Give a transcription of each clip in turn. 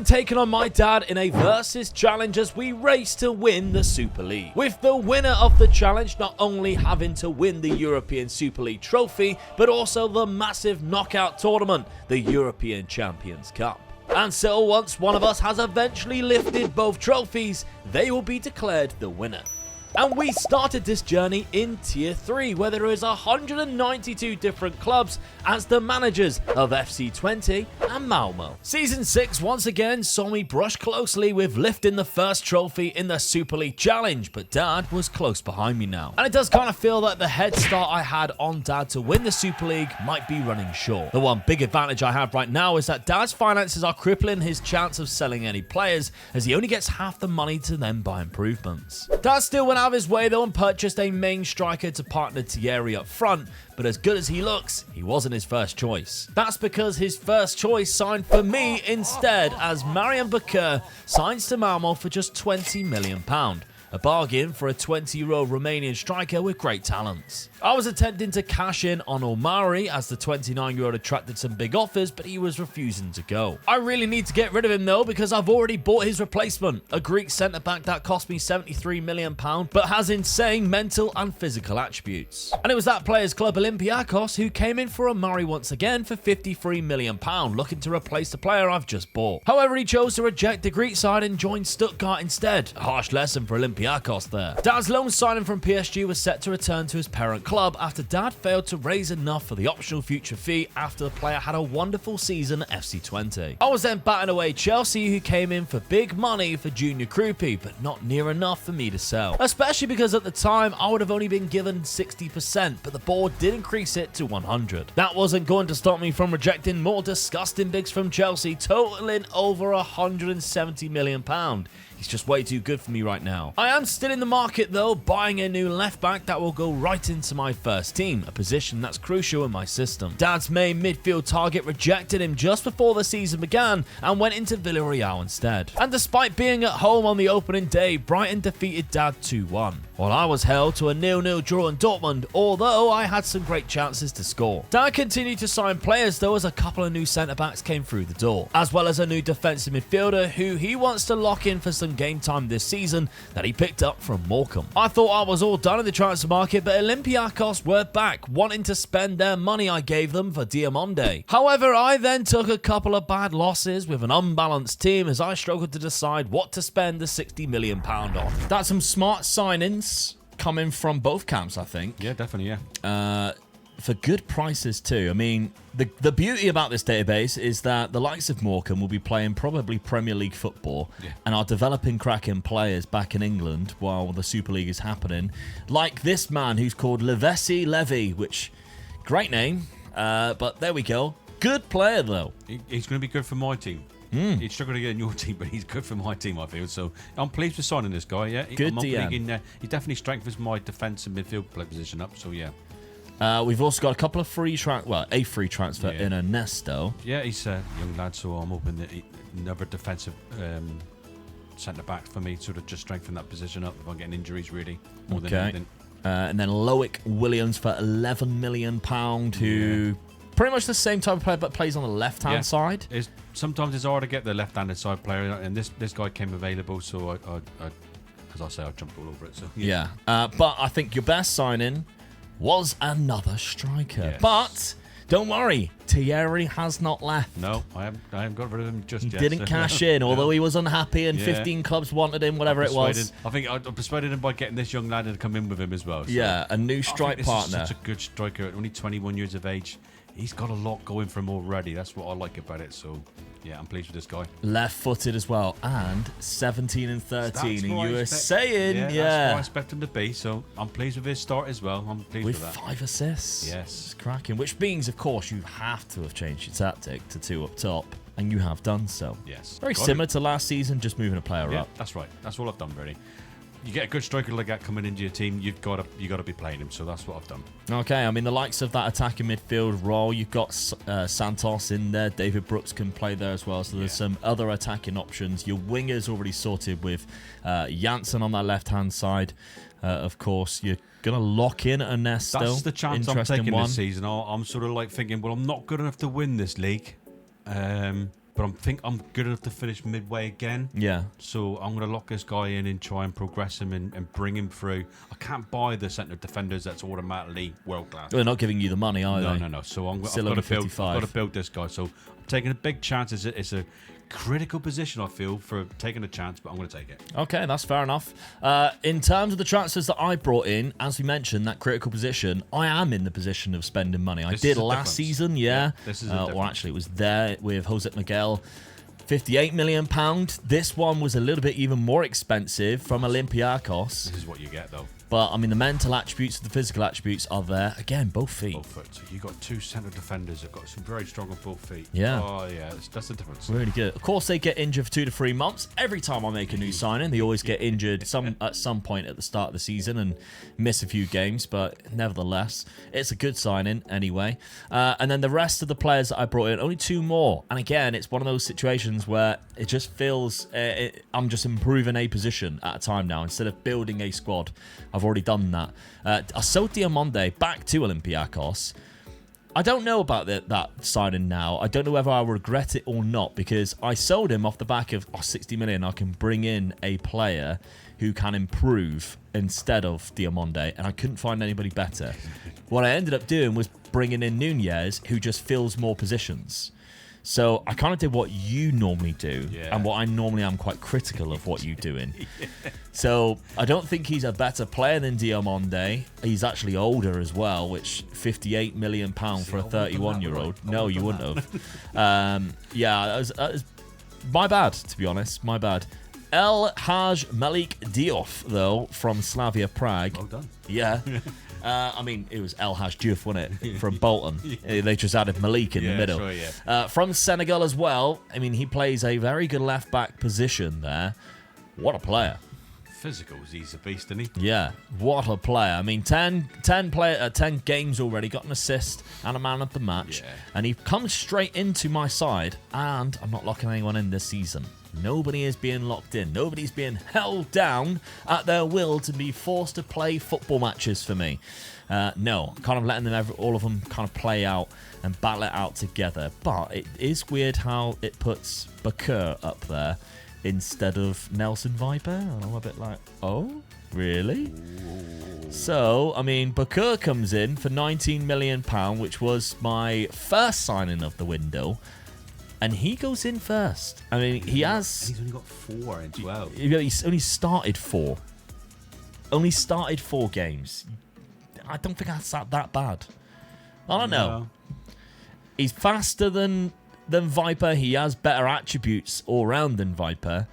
am taking on my dad in a versus challenge as we race to win the Super League, with the winner of the challenge not only having to win the European Super League trophy, but also the massive knockout tournament, the European Champions Cup. And so once one of us has eventually lifted both trophies, they will be declared the winner. And we started this journey in Tier 3, where there is 192 different clubs as the managers of FC20 and Malmo. Season 6 once again saw me brush closely with lifting the first trophy in the Super League Challenge, but Dad was close behind me now. And it does kind of feel that the head start I had on Dad to win the Super League might be running short. The one big advantage I have right now is that Dad's finances are crippling his chance of selling any players, as he only gets half the money to then buy improvements. Dad still went out of his way though and purchased a main striker to partner Thierry up front, but as good as he looks, he wasn't his first choice. That's because his first choice signed for me instead, as Marian Bakir signs to Malmo for just £20 million. A bargain for a 20-year-old Romanian striker with great talents. I was attempting to cash in on Omari as the 29-year-old attracted some big offers, but he was refusing to go. I really need to get rid of him though, because I've already bought his replacement, a Greek centre-back that cost me £73 million, but has insane mental and physical attributes. And it was that player's club Olympiacos who came in for Omari once again for £53 million, looking to replace the player I've just bought. However, he chose to reject the Greek side and join Stuttgart instead. A harsh lesson for Olympiacos there. Dad's loan signing from PSG was set to return to his parent club after Dad failed to raise enough for the optional future fee after the player had a wonderful season at FC20. I was then batting away Chelsea, who came in for big money for Junior Krupi, but not near enough for me to sell. Especially because at the time I would have only been given 60%, but the board did increase it to 100. That wasn't going to stop me from rejecting more disgusting bids from Chelsea, totaling over £170 million. He's just way too good for me right now. I am still in the market though, buying a new left back that will go right into my first team, a position that's crucial in my system. Dad's main midfield target rejected him just before the season began and went into Villarreal instead. And despite being at home on the opening day, Brighton defeated Dad 2-1. While I was held to a 0-0 draw in Dortmund, although I had some great chances to score. Dad continued to sign players though, as a couple of new centre-backs came through the door, as well as a new defensive midfielder who he wants to lock in for some game time this season that he picked up from Morecambe. I thought I was all done in the transfer market, but Olympiacos were back, wanting to spend their money I gave them for Diamonde. However, I then took a couple of bad losses with an unbalanced team as I struggled to decide what to spend the £60 million on. That's some smart signings coming from both camps, I think. Yeah, definitely, yeah. For good prices too. I mean, the beauty about this database is that the likes of Morecambe will be playing probably Premier League football and are developing cracking players back in England while the Super League is happening. Like this man who's called Levesi Levy, which, great name, but there we go. Good player though. He's going to be good for my team. He's struggling to get in your team, but he's good for my team, I feel. So I'm pleased with signing this guy, yeah. Good DM. He definitely strengthens my defence and midfield play position up, so yeah. We've also got a couple of free a free transfer in Ernesto. Yeah, he's a young lad, so I'm hoping that another defensive centre-back for me, sort of just strengthen that position up if I'm getting injuries, really, more than anything. And then Loic Williams for £11 million, who pretty much the same type of player, but plays on the left-hand side. Sometimes it's hard to get the left-handed side player, and this guy came available, so as I say, I jumped all over it. So but I think your best signing was another striker. Yes. But don't worry, Thierry has not left. No, I haven't got rid of him just yet. He didn't cash in, although he was unhappy and 15 clubs wanted him, whatever it was. I think I persuaded him by getting this young lad to come in with him as well. So yeah, a new strike partner. This is such a good striker, only 21 years of age. He's got a lot going for him already. That's what I like about it. So, yeah, I'm pleased with this guy. Left-footed as well, and 17 and 13. And you were saying, that's what I expect him to be. So, I'm pleased with his start as well. I'm pleased with that. 5 assists. Yes. It's cracking. Which means, of course, you have to have changed your tactic to 2 up top. And you have done so. Yes. Very similar to last season, just moving a player up. That's right. That's all I've done, really. You get a good striker like that coming into your team, you've got to be playing him. So that's what I've done. Okay, I mean the likes of that attacking midfield role, you've got Santos in there. David Brooks can play there as well. So there's some other attacking options. Your wingers already sorted with Janssen on that left-hand side. Of course, you're gonna lock in Ernesto. That's the chance I'm taking this season. I'm sort of like thinking, well, I'm not good enough to win this league. But but I think I'm good enough to finish midway again. Yeah. So I'm going to lock this guy in and try and progress him and bring him through. I can't buy the centre defenders that's automatically world class. They're not giving you the money, are they? No. So I've got to build this guy. So I'm taking a big chance. It's a critical position, I feel, for taking a chance, but I'm going to take it. Okay, that's fair enough. In terms of the transfers that I brought in, as we mentioned, that critical position, I am in the position of spending money. I did last season, yeah. This is or actually, it was there with Jose Miguel. £58 million. This one was a little bit even more expensive from Olympiacos. This is what you get, though. But, I mean, the mental attributes, the physical attributes are there. Again, both feet. Both foot. So you got two centre defenders that got some very strong on both feet. Yeah. Oh, yeah. That's the difference. Really good. Of course, they get injured for 2 to 3 months. Every time I make a new signing, they always get injured at some point at the start of the season and miss a few games. But nevertheless, it's a good signing anyway. And then the rest of the players that I brought in, only 2 more. And again, it's one of those situations where it just feels I'm just improving a position at a time now instead of building a squad. I've already done that. I sold Diamonde back to Olympiacos. I don't know about that signing now. I don't know whether I'll regret it or not because I sold him off the back of 60 million. I can bring in a player who can improve instead of Diamonde, and I couldn't find anybody better. What I ended up doing was bringing in Nunez, who just fills more positions. So I kind of did what you normally do, and what I normally am quite critical of what you're doing. So I don't think he's a better player than Diamonde. He's actually older as well, which £58 million for a 31-year-old. No, you wouldn't have. That was my bad, to be honest. My bad. El Haj Malik Diouf, though, from Slavia Prague. Well done. Yeah. I mean, it was El Haj Diouf, wasn't it? From Bolton. They just added Malik in the middle. Sure, yeah. From Senegal as well. I mean, he plays a very good left-back position there. What a player. Physical, he's a beast, isn't he? Yeah, what a player. I mean, 10 games already, got an assist and a man of the match. Yeah. And he comes straight into my side, and I'm not locking anyone in this season. Nobody is being locked in. Nobody's being held down at their will to be forced to play football matches for me. No, kind of letting them all of them kind of play out and battle it out together. But it is weird how it puts Bakir up there instead of Nelson Viper. And I'm a bit like, oh, really? Ooh. So, I mean, Bakir comes in for £19 million, which was my first signing of the window. And he goes in first. I mean, he's only got 4 in 12. He's only started 4. Only started 4 games. I don't think that's that bad. I don't know. He's faster than Viper. He has better attributes all round than Viper.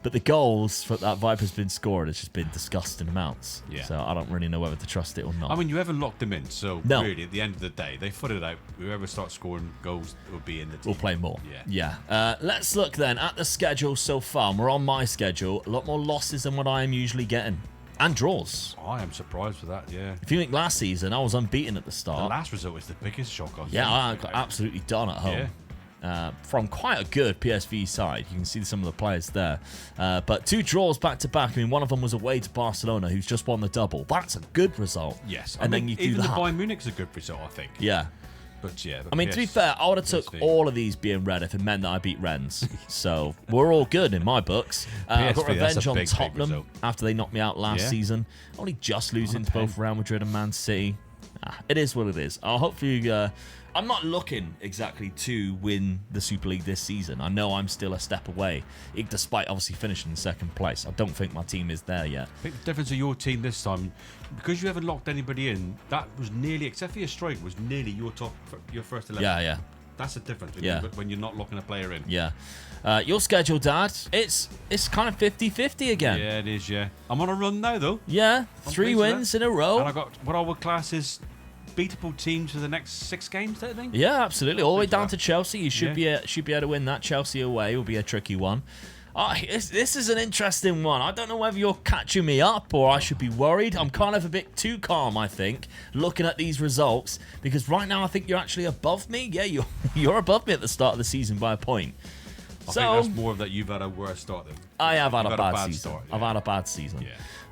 But the goals that Viper's been scoring has just been disgusting amounts. Yeah. So I don't really know whether to trust it or not. I mean, you haven't locked them in, so really, at the end of the day, they footed it out. Whoever starts scoring goals will be in the team. We'll play more. Yeah. Let's look then at the schedule so far. We're on my schedule. A lot more losses than what I am usually getting. And draws. I am surprised with that, yeah. If you think last season, I was unbeaten at the start. The last result was the biggest shock, I think. Yeah, I got absolutely done at home. Yeah. From quite a good PSV side. You can see some of the players there. But 2 draws back-to-back. I mean, one of them was away to Barcelona, who's just won the double. That's a good result. Yes. And then you do even that. the Bayern Munich's a good result, I think. Yeah. But yeah. I mean, to be fair, I would have took all of these being red if it meant that I beat Rennes. So we're all good in my books. I got revenge on Tottenham after they knocked me out last season. Only just losing to both Real Madrid and Man City. It is what it is. Hopefully, I'm not looking exactly to win the Super League this season. I know I'm still a step away, despite obviously finishing in second place. I don't think my team is there yet. I think the difference of your team this time, because you haven't locked anybody in, that was nearly, except for your strike, was nearly your first 11. Yeah. That's the difference when you're not locking a player in. Yeah. Your schedule, Dad, it's kind of 50-50 again. Yeah, it is, yeah. I'm on a run now, though. Yeah, 3 wins in a row. And I got what I would class as beatable teams for the next 6 games, don't you think? Yeah, absolutely. All the way down to Chelsea. You should be able to win that. Chelsea away will be a tricky one. This is an interesting one. I don't know whether you're catching me up or I should be worried. I'm kind of a bit too calm, I think, looking at these results, because right now I think you're actually above me. Yeah, you're above me at the start of the season by a point. I think that's more of that you've had a worse start than I have had a bad season. I've had a bad season.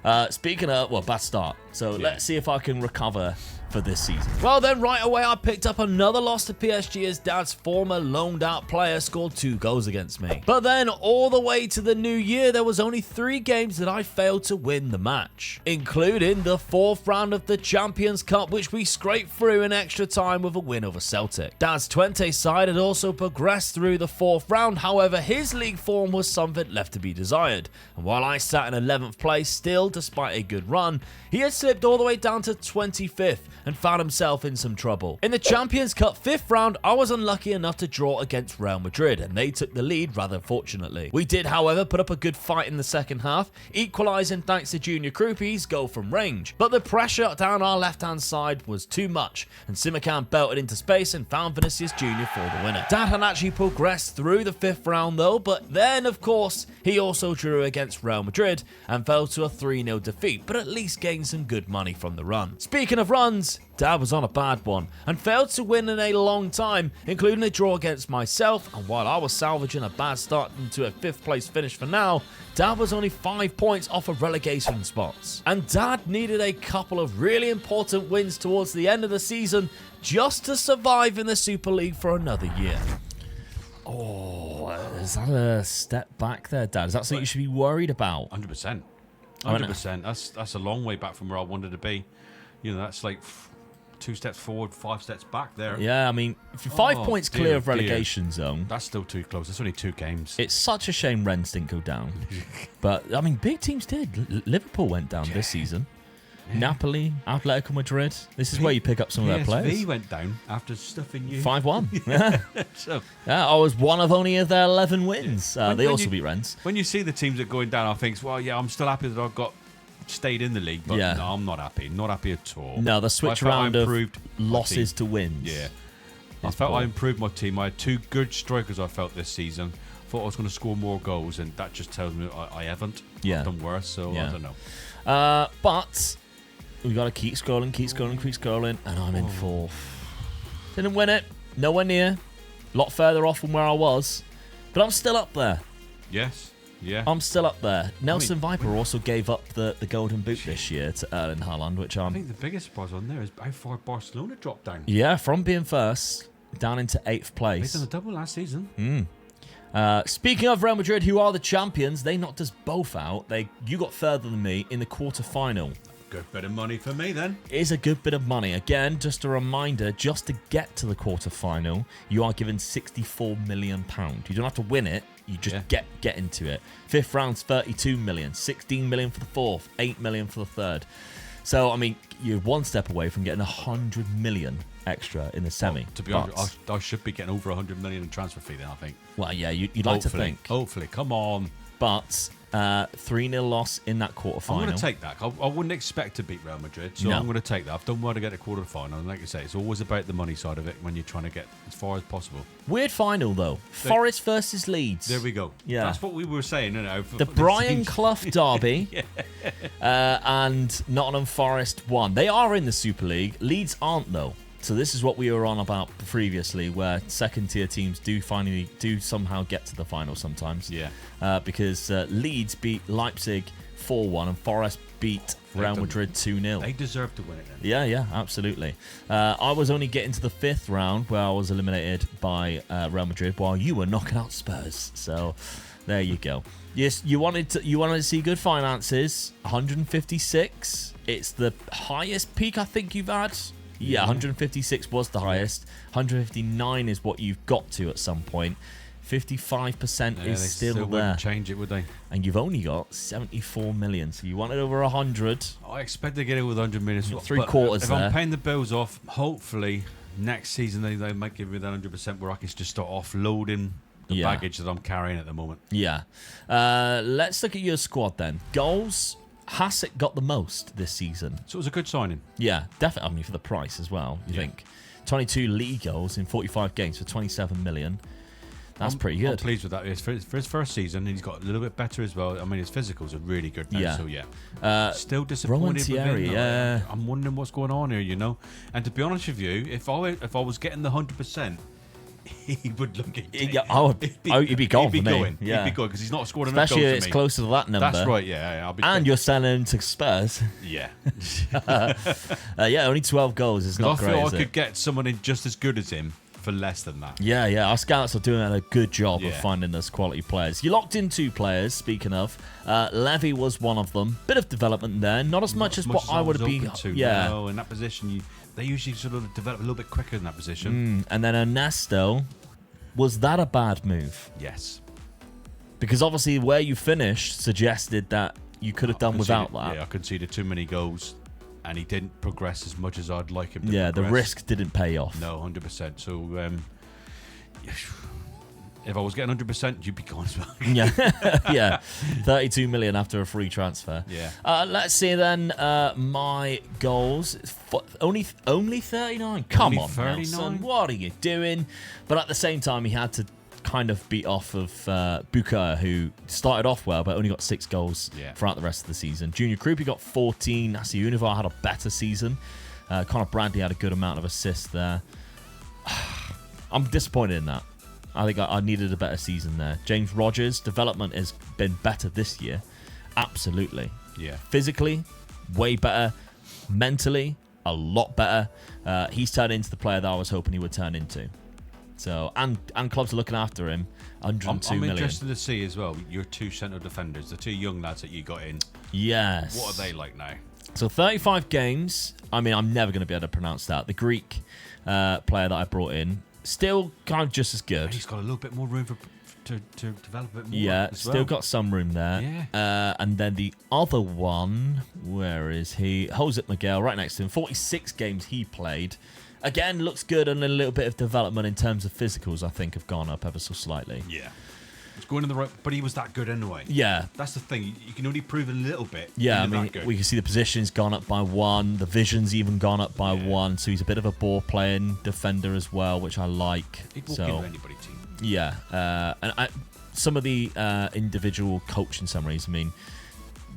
Yeah. Speaking of, bad start. So let's see if I can recover for this season. Well then, right away I picked up another loss to PSG as Dad's former loaned out player scored 2 goals against me. But then all the way to the new year, there was only 3 games that I failed to win the match, including the 4th round of the Champions Cup, which we scraped through in extra time with a win over Celtic. Dad's Twente side had also progressed through the 4th round, however his league form was something left to be desired, and while I sat in 11th place still despite a good run, he had slipped all the way down to 25th and found himself in some trouble. In the Champions Cup 5th round, I was unlucky enough to draw against Real Madrid, and they took the lead rather fortunately. We did, however, put up a good fight in the second half, equalising thanks to Junior Krupi's goal from range. But the pressure down our left-hand side was too much, and Simakan belted into space and found Vinicius Jr. for the winner. Dad had actually progressed through the 5th round though, but then, of course, he also drew against Real Madrid and fell to a 3-0 defeat, but at least gained some good money from the run. Speaking of runs, Dad was on a bad one and failed to win in a long time, including a draw against myself, and while I was salvaging a bad start into a 5th place finish for now, Dad was only 5 points off of relegation spots. And Dad needed a couple of really important wins towards the end of the season just to survive in the Super League for another year. Oh, is that a step back there, Dad? Is that something you should be worried about? 100%. 100%. That's a long way back from where I wanted to be. You know, that's like 2 steps forward, 5 steps back there. Yeah, I mean, 5 points clear of relegation zone. That's still too close. It's only 2 games. It's such a shame Rennes didn't go down. But, I mean, big teams did. Liverpool went down this season. Yeah. Napoli, Atletico Madrid. This is where you pick up some of their players. PSV went down after stuffing you. 5-1. Yeah. Yeah, I was one of only of their 11 wins. Yeah. They also beat Rennes. When you see the teams that are going down, I think, well, yeah, I'm still happy that I've stayed in the league, but no, I'm not happy. Not happy at all. No, the switch around of losses to wins. Yeah. I felt I improved my team. I had 2 good strikers, I felt, this season. Thought I was going to score more goals, and that just tells me I haven't. Yeah. I've done worse, so I don't know. But we've got to keep scrolling, and I'm in 4th. Didn't win it. Nowhere near. A lot further off from where I was. But I'm still up there. Yes. Yeah. I'm still up there. Nelson Viper also gave up the golden boot this year to Erling Haaland, which I think the biggest surprise on there is how far Barcelona dropped down. Yeah, from being first down into 8th place. They done a double last season. Speaking of Real Madrid, who are the champions, they knocked us both out. You got further than me in the quarter-final. Good bit of money for me then. It is a good bit of money. Again, just a reminder, just to get to the quarter-final, you are given £64 million. You don't have to win it. You just get into it. 5th round's 32 million, 16 million for the 4th, 8 million for the 3rd. So, I mean, you're 1 step away from getting 100 million extra in the semi. Well, to be honest, I should be getting over 100 million in transfer fee then, I think. Well, yeah, you'd like to think. Hopefully, come on. But 3-0 loss in that quarterfinal. I'm going to take that. I wouldn't expect to beat Real Madrid, so I'm going to take that. I've done well to get a quarterfinal, and like you say, it's always about the money side of it when you're trying to get as far as possible. Weird final though. Forest versus Leeds. There we go. Yeah, that's what we were saying. You know, the Brian Clough derby, and Nottingham Forest won. They are in the Super League. Leeds aren't though. So this is what we were on about previously, where 2nd-tier teams do somehow get to the final sometimes. Yeah. Because Leeds beat Leipzig 4-1 and Forest beat Real Madrid 2-0. They deserve to win it then. Yeah, absolutely. I was only getting to the 5th round where I was eliminated by Real Madrid while you were knocking out Spurs. So there you go. Yes, you wanted to see good finances. 156. It's the highest peak I think you've had. Yeah, 156 was the highest. 159 is what you've got to at some point. 55% is still there. Wouldn't change it, would they? And you've only got 74 million. So you wanted over 100. I expect to get it with 100 million. 3/4 if I'm paying the bills off, hopefully next season they might give me that 100% where I can just start offloading the baggage that I'm carrying at the moment. Yeah. Let's look at your squad then. Goals. Hassett got the most this season. So it was a good signing. Yeah, definitely. I mean, for the price as well, you think. 22 league goals in 45 games for 27 million. That's pretty good. I'm pleased with that. For his first season, he's got a little bit better as well. I mean, his physicals are really good now. So, still disappointed with him. I'm wondering what's going on here, you know. And to be honest with you, if I was getting the 100%, he would look at it. Yeah, he'd be gone. He'd be going. Yeah. He'd be going because he's not scored enough Especially goals it's for me. closer to that number. That's right. Yeah, I'll be. And you're selling him to Spurs. Yeah. Yeah, only 12 goals is not great. I feel I could get someone in just as good as him for less than that. Yeah. Our scouts are doing a good job of Yeah. finding us quality players. You locked in 2 players, speaking of. Levy was one of them. Bit of development there. Not as much as what I would have been. Yeah. No, in that position, they usually sort of develop a little bit quicker in that position. And then Ernesto, was that a bad move? Yes. Because obviously where you finished suggested that you could have done without that. Yeah, I conceded too many goals, and he didn't progress as much as I'd like him to Yeah, progress. the risk didn't pay off. No, 100%. So, if I was getting 100%, you'd be gone as well. Yeah, 32 million after a free transfer. Yeah. Let's see then. My goals, only 39. Come Only on, 39? Nelson, what are you doing? But at the same time, he had to kind of beat off of Buka, who started off well, but only got 6 goals throughout the rest of the season. Junior Krupi got 14. Nasi Univar had a better season. Conor Bradley had a good amount of assists there. I'm disappointed in that. I think I needed a better season there. James Rogers, development has been better this year. Absolutely. Yeah. Physically, way better. Mentally, a lot better. He's turned into the player that I was hoping he would turn into. So, and clubs are looking after him. 102 million. I'm interested to see as well your 2 centre defenders, the 2 young lads that you got in. Yes. What are they like now? So 35 games. I mean, I'm never going to be able to pronounce that. The Greek player that I brought in, still kind of just as good. And he's got a little bit more room to develop a bit more. Yeah, as still well. got some room there. Yeah. And then the other one, where is he? Josep Miguel, right next to him. 46 games he played. Again, looks good, and a little bit of development in terms of physicals, I think, have gone up ever so slightly. Yeah. It's going in the right, but he was that good anyway. Yeah. That's the thing. You can only prove a little bit. Yeah, I when you're mean, that good. we can see the position's gone up by 1. The vision's even gone up by 1. So he's a bit of a ball-playing defender as well, which I like. He'd walk so, into anybody's team. Yeah. And some of the individual coaching summaries, I mean,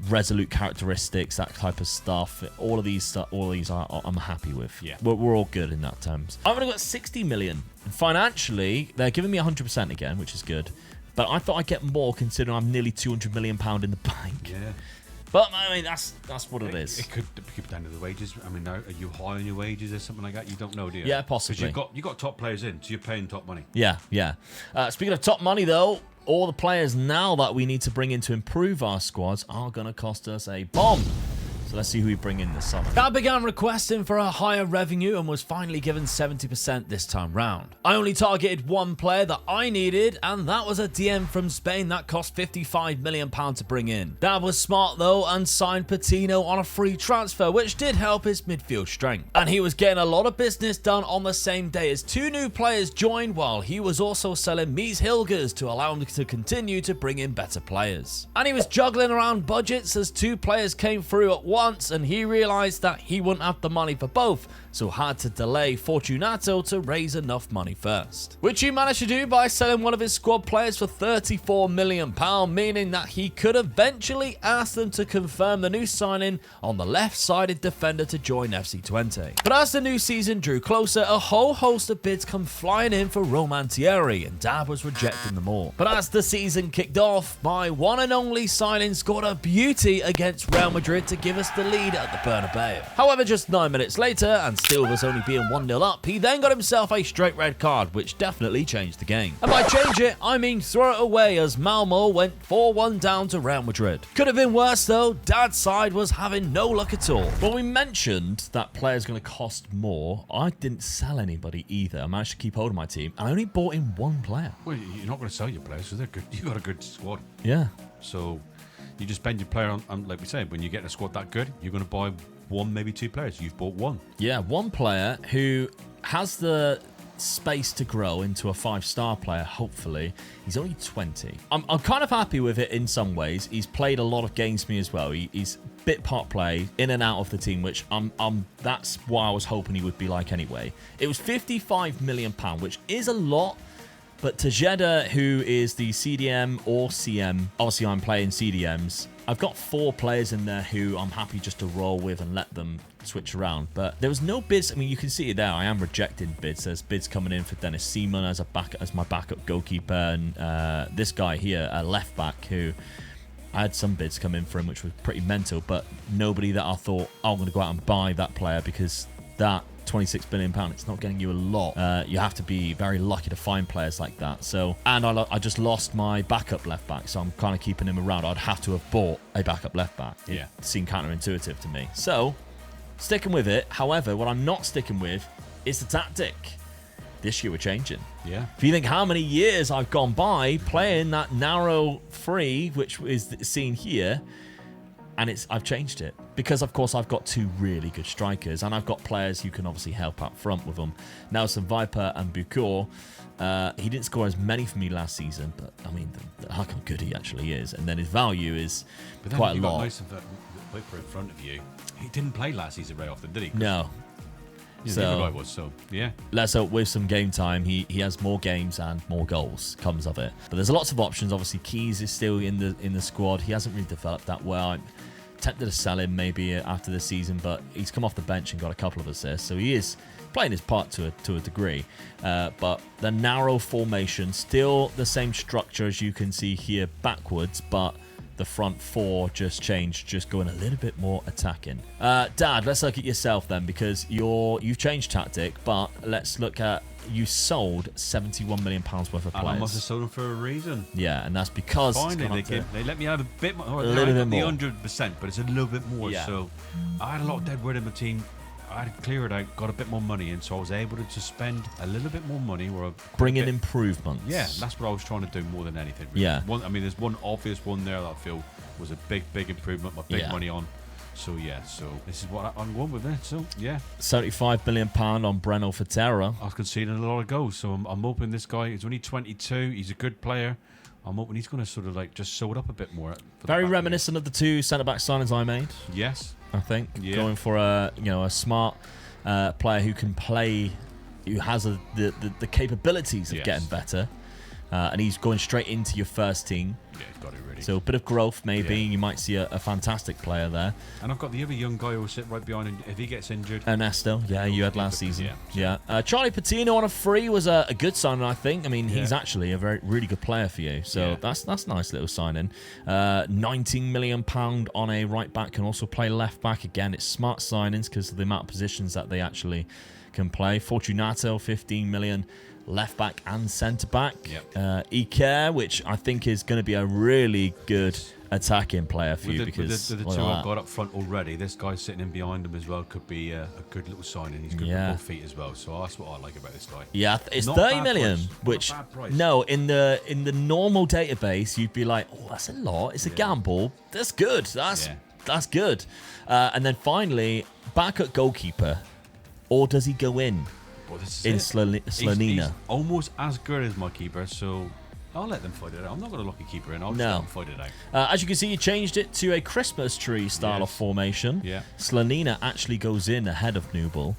resolute characteristics, that type of stuff. All of these I'm happy with. Yeah. We're all good in that terms. I've only got 60 million. Financially, they're giving me 100% again, which is good. But I thought I'd get more considering I'm nearly £200 million in the bank. Yeah. But I mean, that's what it is. It could be down to the wages. I mean, are you high on your wages or something like that? You don't know, do you? Yeah, possibly. Because you got top players in, so you're paying top money. Yeah. Speaking of top money, though, all the players now that we need to bring in to improve our squads are going to cost us a bomb. So let's see who we bring in this summer. I began requesting for a higher revenue and was finally given 70% this time round. I only targeted one player that I needed, and that was a DM from Spain that cost £55 million to bring in. Dad was smart though and signed Patino on a free transfer, which did help his midfield strength. And he was getting a lot of business done on the same day as 2 new players joined, while he was also selling Mies Hilgers to allow him to continue to bring in better players. And he was juggling around budgets as 2 players came through at once, and he realized that he wouldn't have the money for both, so had to delay Fortunato to raise enough money first. Which he managed to do by selling one of his squad players for £34 million, meaning that he could eventually ask them to confirm the new signing on the left-sided defender to join FC20. But as the new season drew closer, a whole host of bids come flying in for Roman Thierry, and Dad was rejecting them all. But as the season kicked off, my one and only signing scored a beauty against Real Madrid to give us the lead at the Bernabeu. However, just 9 minutes later, and still with us only being 1-0 up, he then got himself a straight red card, which definitely changed the game. And by change it, I mean throw it away, as Malmo went 4-1 down to Real Madrid. Could have been worse though. Dad's side was having no luck at all. When we mentioned that player's going to cost more, I didn't sell anybody either. I managed to keep hold of my team, and I only bought in 1 player. Well, you're not going to sell your players, so they're good. You got a good squad. Yeah. So you just spend your player on, like we said, when you get a squad that good, you're going to buy 1, maybe 2 players. You've bought 1. Yeah, 1 player who has the space to grow into a 5-star player, hopefully. He's only 20. I'm kind of happy with it in some ways. He's played a lot of games for me as well. He's bit part play, in and out of the team, which that's why I was hoping he would be like anyway. It was £55 million, which is a lot, But Tejeda, who is the CDM or CM, obviously I'm playing CDMs. I've got 4 players in there who I'm happy just to roll with and let them switch around. But there was no bids. I mean, you can see it there. I am rejecting bids. There's bids coming in for Dennis Seaman as my backup goalkeeper, and this guy here, a left back, who I had some bids come in for him, which was pretty mental. But nobody that I thought, oh, I'm going to go out and buy that player, because that £26 billion, it's not getting you a lot. You have to be very lucky to find players like that. So, and I just lost my backup left back, so I'm kind of keeping him around. I'd have to have bought a backup left back. Yeah. It seemed counterintuitive to me. So, sticking with it. However, what I'm not sticking with is the tactic. This year we're changing. Yeah. If you think how many years I've gone by playing that narrow free, which is seen here, and I've changed it because, of course, I've got 2 really good strikers, and I've got players who can obviously help out front with them. Nelson Viper and Bucor. He didn't score as many for me last season, but I mean, look how good he actually is, and then his value is quite a lot. Nelson Viper in front of you. He didn't play last season very often, did he? No. Yeah, the other guy was, so yeah. Let's hope with some game time, he has more games and more goals comes of it. But there's lots of options. Obviously, Keys is still in the squad. He hasn't really developed that well. I'm tempted to sell him maybe after the season, but he's come off the bench and got a couple of assists, so he is playing his part to a degree. But the narrow formation, still the same structure as you can see here backwards, but the front 4 just changed, just going a little bit more attacking. Dad, let's look at yourself then, because you've changed tactic, but let's look at, you sold £71 million worth of players. And I must have sold them for a reason. Yeah, and that's because finally they let me have a bit more. A little bit more. The 100%, but it's a little bit more. Yeah. So I had a lot of dead wood in my team. I had cleared out, got a bit more money in, so I was able to just spend a little bit more money. Bring in improvements. Yeah, that's what I was trying to do more than anything. Really. Yeah. There's one obvious one there that I feel was a big improvement. My big money on. So yeah, so this is what I'm going with it. So yeah, £75 million on Breno for Terra. I was conceding a lot of goals, so I'm hoping this guy is only 22. He's a good player. I'm hoping he's going to sort of like just sew it up a bit more. Very reminiscent of the 2 centre-back signings I made. Yes, I think going for a smart player who can play, who has the capabilities of getting better, and he's going straight into your first team. Yeah, he's got it really. So a bit of growth maybe. You might see a fantastic player there. And I've got the other young guy who will sit right behind him if he gets injured. Ernesto, you had last season. Charlie Patino on a free was a good signing, I think. I mean, he's actually a really good player for you. So that's a nice little signing. £19 million on a right back, can also play left back. Again, it's smart signings because of the amount of positions that they actually can play. Fortunato, 15 million. Left back and centre back. Iker, which I think is going to be a really good attacking player for you, because the 2 I've got up front already, this guy sitting in behind him as well could be a good little signing. He's good with both feet as well, so that's what I like about this guy. Yeah, it's 30 million, which no, in the normal database you'd be like, oh, that's a lot. It's a gamble. That's good. That's good. And then finally, backup goalkeeper, or does he go in? In Slonina. He's almost as good as my keeper, so I'll let them fight it out. I'm not going to lock a keeper in. I'll just let them fight it out. As you can see, you changed it to a Christmas tree style of formation. Yeah. Slonina actually goes in ahead of Nubel.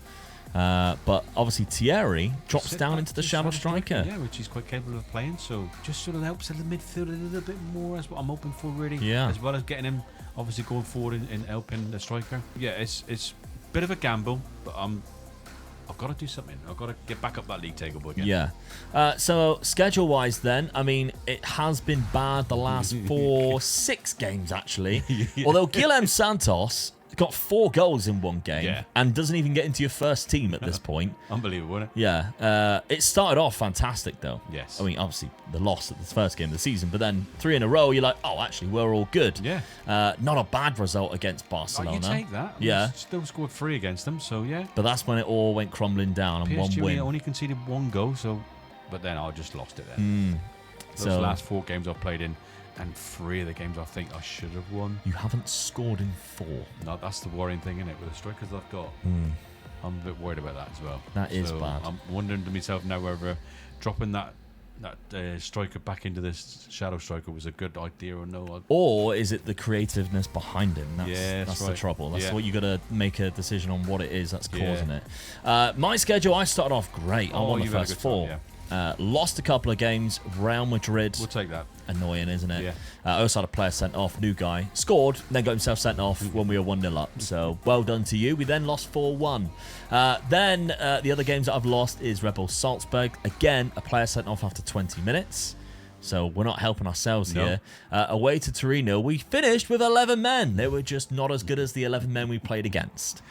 But obviously Thierry drops down into the shadow striker. Yeah, which he's quite capable of playing. So just sort of helps in the midfield a little bit more. That's what I'm hoping for, really. Yeah. As well as getting him obviously going forward in helping the striker. Yeah, it's a bit of a gamble, but I've got to do something. I've got to get back up that league table again. Yeah. So schedule-wise then, I mean, it has been bad the last 6 games, actually. Although Guilherme Santos got 4 goals in one game and doesn't even get into your first team at this point. Unbelievable, isn't it? Yeah. It started off fantastic, though. Yes. I mean, obviously, the loss at the first game of the season, but then 3 in a row, you're like, oh, actually, we're all good. Yeah. Not a bad result against Barcelona. You take that. Yeah. Still scored 3 against them, so yeah. But that's when it all went crumbling down and PSG 1 win. only conceded 1 goal, but then I just lost it then. Those last 4 games I've played in, and 3 of the games I think I should have won. You haven't scored in 4. No, that's the worrying thing, isn't it? With the strikers I've got, I'm a bit worried about that as well. That is bad. I'm wondering to myself now whether dropping that striker back into this shadow striker was a good idea or no. Or is it the creativeness behind him? That's right. the trouble. That's what you got to make a decision on what it is that's causing it. My schedule, I started off great. I won the first 4. Lost a couple of games. Real Madrid. We'll take that. Annoying, isn't it? Yeah. I also had a player sent off, new guy. Scored, then got himself sent off when we were 1-0 up. So, well done to you. We then lost 4-1. Then, the other games that I've lost is Red Bull Salzburg. Again, a player sent off after 20 minutes. So, we're not helping ourselves here. Away to Torino, we finished with 11 men. They were just not as good as the 11 men we played against.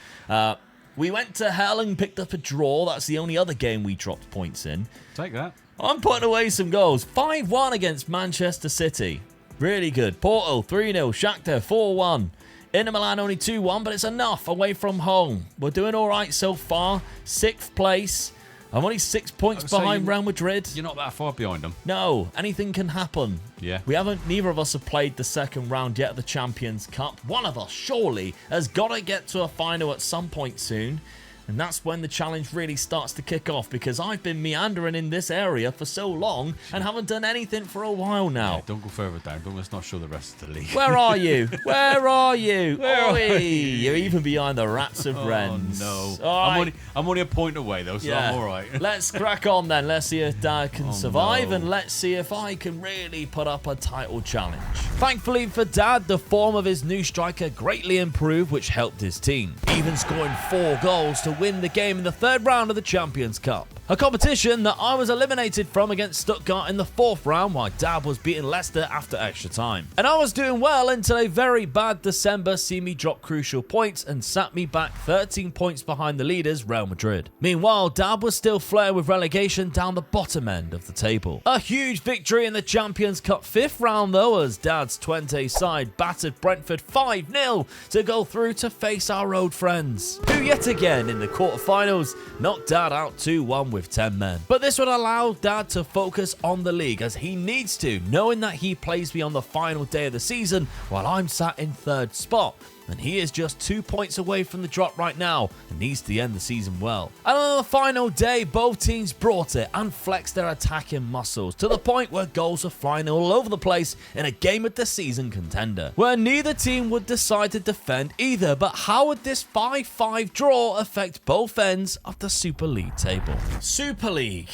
We went to hell and picked up a draw. That's the only other game we dropped points in. Take that. I'm putting away some goals. 5-1 against Manchester City. Really good. Porto, 3-0. Shakhtar, 4-1. Inter Milan only 2-1, but it's enough away from home. We're doing all right so far. 6th place. I'm only 6 points behind Real Madrid. You're not that far behind them. No, anything can happen. Yeah. Neither of us have played the second round yet of the Champions Cup. One of us, surely, has got to get to a final at some point soon. And that's when the challenge really starts to kick off, because I've been meandering in this area for so long and haven't done anything for a while now. Yeah, don't go further down. Let's not show the rest of the league. Where are you? Where are you? You're even behind the Rats of Rennes. Oh, no. Right. I'm only a point away, though, so I'm all right. Let's crack on then. Let's see if Dad can survive, and let's see if I can really put up a title challenge. Thankfully for Dad, the form of his new striker greatly improved, which helped his team, even scoring 4 goals to win the game in the 3rd round of the Champions Cup. A competition that I was eliminated from against Stuttgart in the 4th round, while Dad was beating Leicester after extra time. And I was doing well until a very bad December see me drop crucial points and sat me back 13 points behind the leaders, Real Madrid. Meanwhile, Dad was still flirting with relegation down the bottom end of the table. A huge victory in the Champions Cup 5th round though, as Dad's Twente side battered Brentford 5-0 to go through to face our old friends, who yet again in the quarterfinals knocked Dad out 2-1 with 10 men. But this would allow Dad to focus on the league, as he needs to, knowing that he plays me on the final day of the season while I'm sat in 3rd spot. And he is just 2 points away from the drop right now and needs to end the season well. And on the final day, both teams brought it and flexed their attacking muscles to the point where goals were flying all over the place in a game of the season contender, where neither team would decide to defend either. But how would this 5-5 draw affect both ends of the Super League table? Super League.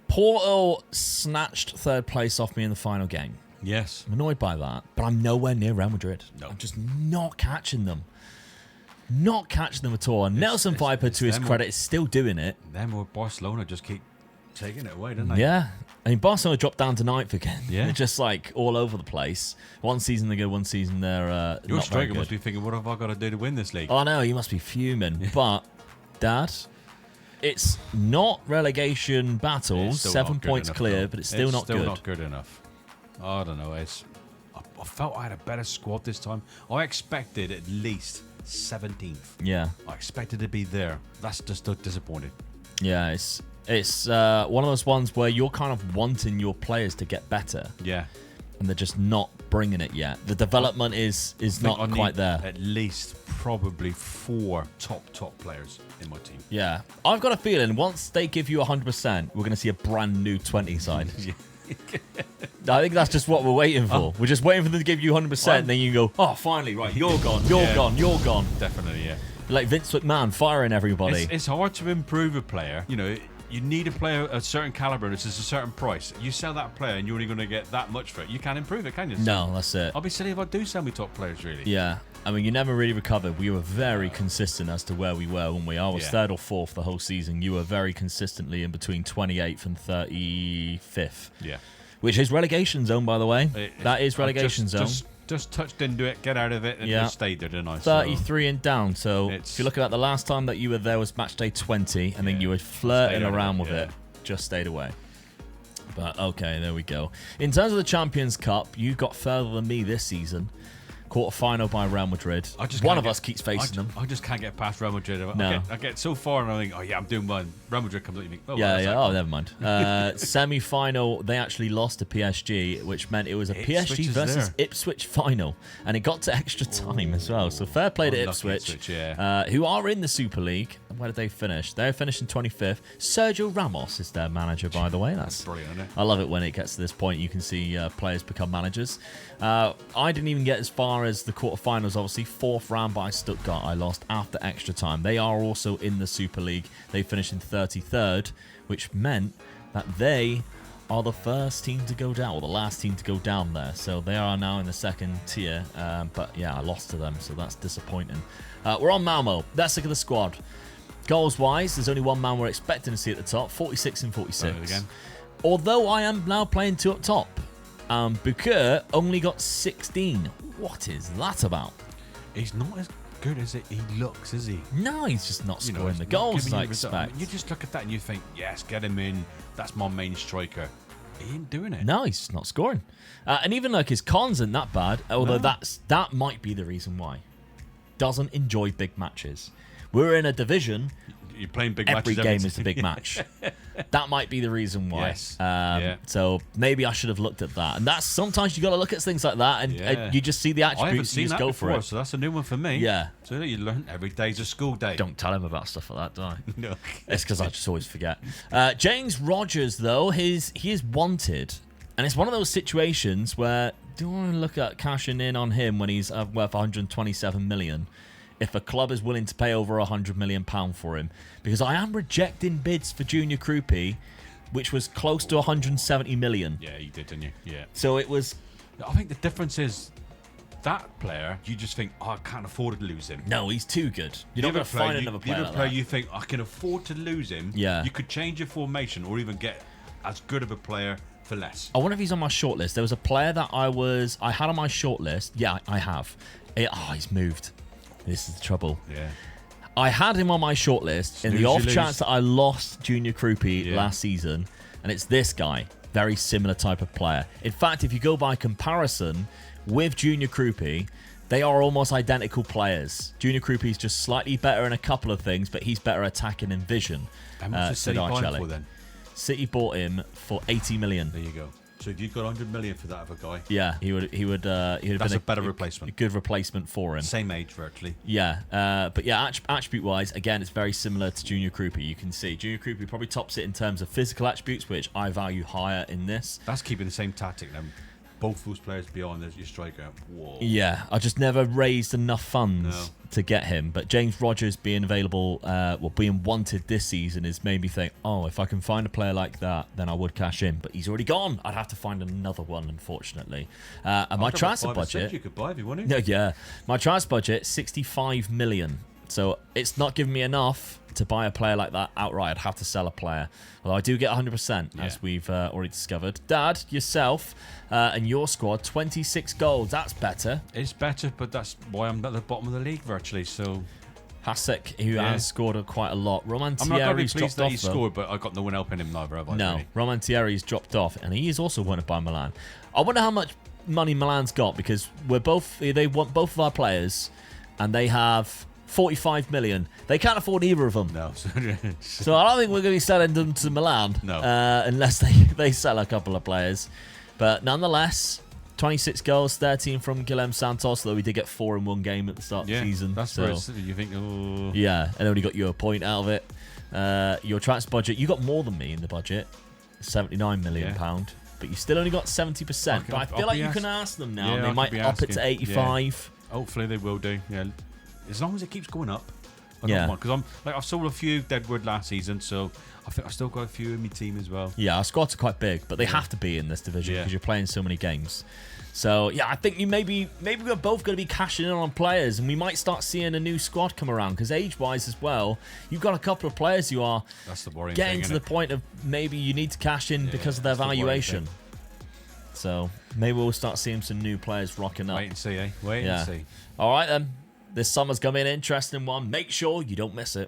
Porto snatched 3rd place off me in the final game. Yes. I'm annoyed by that, but I'm nowhere near Real Madrid. No. I'm just not catching them. Not catching them at all. And Nelson Viper, to his credit, is still doing it. Them or Barcelona just keep taking it away, don't they? Yeah. I mean, Barcelona dropped down to 9th again. Yeah. They're just like all over the place. One season they're good, one season they're Your not striker very must good. be thinking, what have I got to do to win this league? Oh, no, you must be fuming. But, Dad, it's not relegation battles. 7 points clear, but it's still not good. Still not good enough. I don't know. I felt I had a better squad this time. I expected at least 17th. Yeah. I expected to be there. That's just disappointing. Yeah, it's one of those ones where you're kind of wanting your players to get better. Yeah. And they're just not bringing it yet. The development is not quite there. At least probably 4 top players in my team. Yeah. I've got a feeling once they give you 100%, we're going to see a brand new 20 side. I think that's just what we're waiting for. We're just waiting for them to give you 100%, and then you go, oh, finally, right, you're gone, you're gone. Definitely, yeah. Like Vince McMahon firing everybody. It's hard to improve a player. You know, you need a player a certain caliber, and it's a certain price. You sell that player, and you're only going to get that much for it. You can't improve it, can you? No, that's it. I'll be silly if I do sell me top players, really. Yeah. I mean, you never really recovered. We were very consistent as to where we were when I was 3rd or 4th the whole season. You were very consistently in between 28th and 35th. Yeah. Which is relegation zone, by the way. That is relegation zone. Just touched into it, get out of it, and just stayed there, didn't I? 33 and down. So if you're looking at the last time that you were there was match day 20, and then you were flirting around with it. Just stayed away. But okay, there we go. In terms of the Champions Cup, you got further than me this season. Quarter-final by Real Madrid. One of us keeps facing them. I just can't get past Real Madrid. No. I get so far and I think, oh yeah, I'm doing one. Real Madrid comes up and you think, oh, oh, never mind. Semi-final, they actually lost to PSG, which meant it was a PSG versus Ipswich final, and it got to extra time as well. So fair play to Ipswich, who are in the Super League. Where did they finish? They finished in 25th. Sergio Ramos is their manager, by the way. That's brilliant, isn't it? I love it when it gets to this point. You can see players become managers. I didn't even get as far far as the quarterfinals, obviously, 4th round by Stuttgart. I lost after extra time. They are also in the Super League. They finished in 33rd, which meant that they are the first team to go down, or the last team to go down there. So they are now in the 2nd tier. But yeah, I lost to them, so that's disappointing. We're on Malmo. Let's look at the squad. Goals-wise, there's only one man we're expecting to see at the top, 46 and 46. Again. Although I am now playing 2 up top. Bukur only got 16. What is that about? He's not as good as he looks, is he? No, he's just not scoring the goals I expect. You just look at that and you think, yes, get him in. That's my main striker. He ain't doing it. No, he's just not scoring. And even like his cons aren't that bad, although that might be the reason why. Doesn't enjoy big matches. We're in a division. You're playing big every matches. Game is a big match. That might be the reason why. Yes. So maybe I should have looked at that. And that's sometimes you got to look at things like that, and you just see the attributes and you just go for it. So that's a new one for me. Yeah. So you learn every day's a school day. Don't tell him about stuff like that, do I? No. It's because I just always forget. James Rodgers, though, he is wanted, and it's one of those situations where do I want to look at cashing in on him when he's worth 127 million? If a club is willing to pay over £100 million for him, because I am rejecting bids for Junior Krupi, which was close to 170 million. Yeah, you did, didn't you? Yeah. So it was. I think the difference is that player, you just think, oh, I can't afford to lose him. No, he's too good. You're not going to find another player. The other player, you think, I can afford to lose him. Yeah. You could change your formation or even get as good of a player for less. I wonder if he's on my shortlist. There was a player that I had on my shortlist. Yeah, I have. He's moved. This is the trouble. Yeah. I had him on my shortlist in the off chance that I lost Junior Krupi last season, and it's this guy. Very similar type of player. In fact, if you go by comparison with Junior Krupi, they are almost identical players. Junior Krupi is just slightly better in a couple of things, but he's better attacking and vision. How much did City buy him for then? City bought him for 80 million. There you go. So if you got 100 million for that other guy, yeah, he would have been a better replacement. A good replacement for him. Same age virtually. Yeah, but yeah, attribute-wise, again, it's very similar to Junior Krupi. You can see Junior Krupi probably tops it in terms of physical attributes, which I value higher in this. That's keeping the same tactic then. Both those players beyond your striker. Whoa. Yeah, I just never raised enough funds to get him. But James Rodgers being available, being wanted this season has made me think, oh, if I can find a player like that, then I would cash in. But he's already gone. I'd have to find another one, unfortunately. And my transfer budget, you could buy if you wanted. No, yeah, my transfer budget 65 million. So it's not giving me enough to buy a player like that outright. I'd have to sell a player. Although I do get 100%, as we've already discovered. Dad, yourself and your squad, 26 goals. That's better. It's better, but that's why I'm at the bottom of the league virtually. So Hasek, who has scored quite a lot. Roman I'm not going to be Thierry's pleased dropped that off. he scored, but I've got no one helping him neither, have I? No, really? Roman Thierry's dropped off, and he is also wanted by Milan. I wonder how much money Milan's got, because they want both of our players, and they have 45 million. They can't afford either of them. No. So I don't think we're going to be selling them to Milan. No. Unless they sell a couple of players. But nonetheless, 26 goals, 13 from Guilherme Santos, though we did get 4 in one game at the start of the season. That's where you think, oh. Yeah, and only got you a point out of it. Your transfer budget, you got more than me in the budget, £79 million. But you still only got 70%. But I feel like you can ask them now, and they might up it to 85. Yeah. Hopefully they will do. Yeah. As long as it keeps going up, I don't want, because I've sold a few Deadwood last season, so I think I've still got a few in my team as well. Yeah, our squads are quite big, but they have to be in this division because you're playing so many games. So yeah, I think maybe we're both going to be cashing in on players, and we might start seeing a new squad come around, because age-wise as well, you've got a couple of players who are getting to the point of maybe you need to cash in because of their valuation. So maybe we'll start seeing some new players rocking up. Wait and see, eh? Wait and see. All right then. This summer's going to be an interesting one. Make sure you don't miss it.